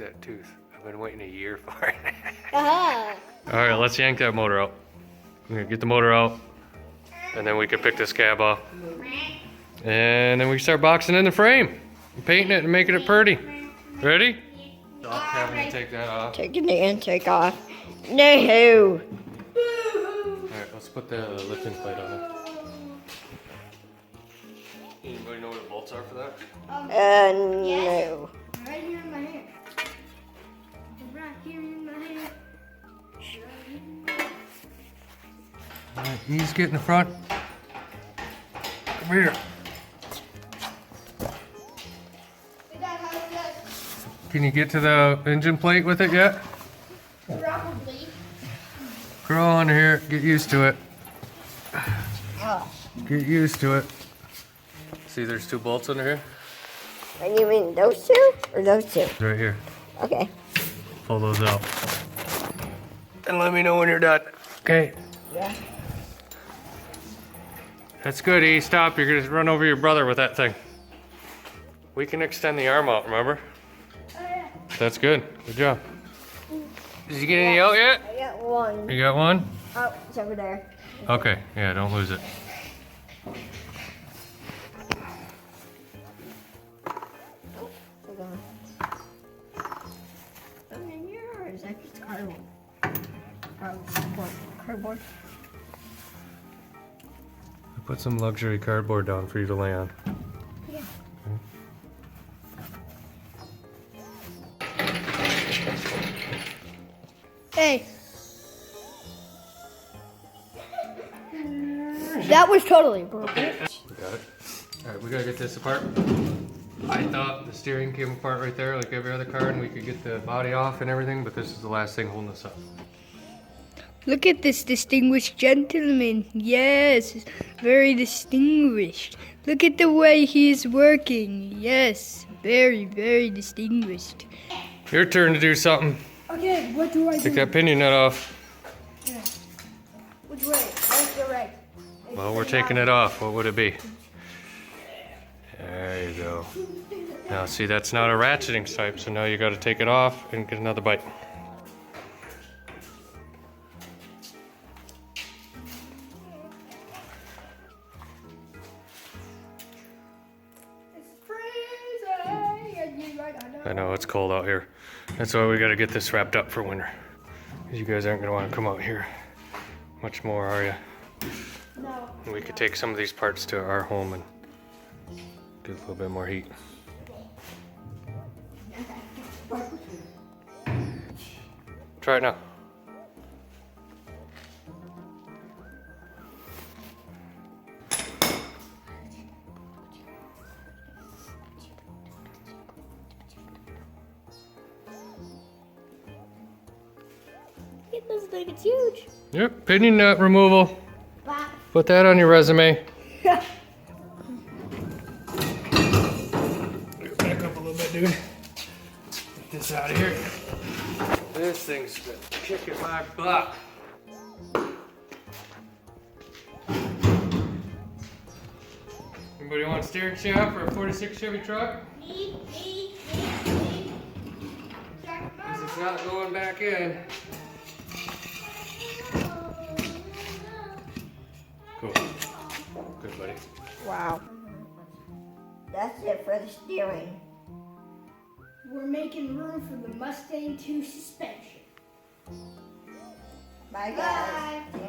that tooth. I've been waiting a year for it. Uh-huh. All right, let's yank that motor out. We're gonna get the motor out, and then we can pick this cab off. And then we start boxing in the frame, and painting it and making it pretty. Ready? Stop having to take that off. Taking the intake off. No. Alright, let's put the lifting plate on it. Anybody know where the bolts are for that? No. Right here in my hand. Right here in my hand. Alright, knees get in the front. Come here. Can you get to the engine plate with it yet? Probably. Crawl under here, get used to it. Oh. Get used to it. See, there's two bolts under here? And you mean those two or those two? Right here. Okay. Pull those out. And let me know when you're done. Okay. Yeah. That's good, E. Stop. You're gonna run over your brother with that thing. We can extend the arm out, remember? That's good. Good job. Did you get any out yet? I got one. You got one? Oh, it's over there. Okay. Yeah, don't lose it. Hold on. Oh, and yours. I just cardboard. Cardboard. I put some luxury cardboard down for you to lay on. Yeah. Hey. That was totally broken. We got it. Alright, we gotta get this apart. I thought the steering came apart right there like every other car and we could get the body off and everything, but this is the last thing holding us up. Look at this distinguished gentleman. Yes, very distinguished. Look at the way he's working. Yes, very, very distinguished. Your turn to do something. Okay, what do I Take that pinion nut off. Which way? Left or right? Well, we're taking it off. What would it be? There you go. Now, see, that's not a ratcheting type, so now you got to take it off and get another bite. I know it's cold out here. That's why we got to get this wrapped up for winter. 'Cause you guys aren't going to want to come out here much more, are you? No. We could take some of these parts to our home and get a little bit more heat. Try it now. It looks like it's huge. Yep, pinion nut removal. Wow. Put that on your resume. Back up a little bit, dude. Get this out of here. This thing's been kicking my butt. Anybody want a steering shaft for a 46 Chevy truck? Me. Because it's not going back in. Cool. Good, buddy. Wow. That's it for the steering. We're making room for the Mustang 2 suspension. Bye, guys. Bye.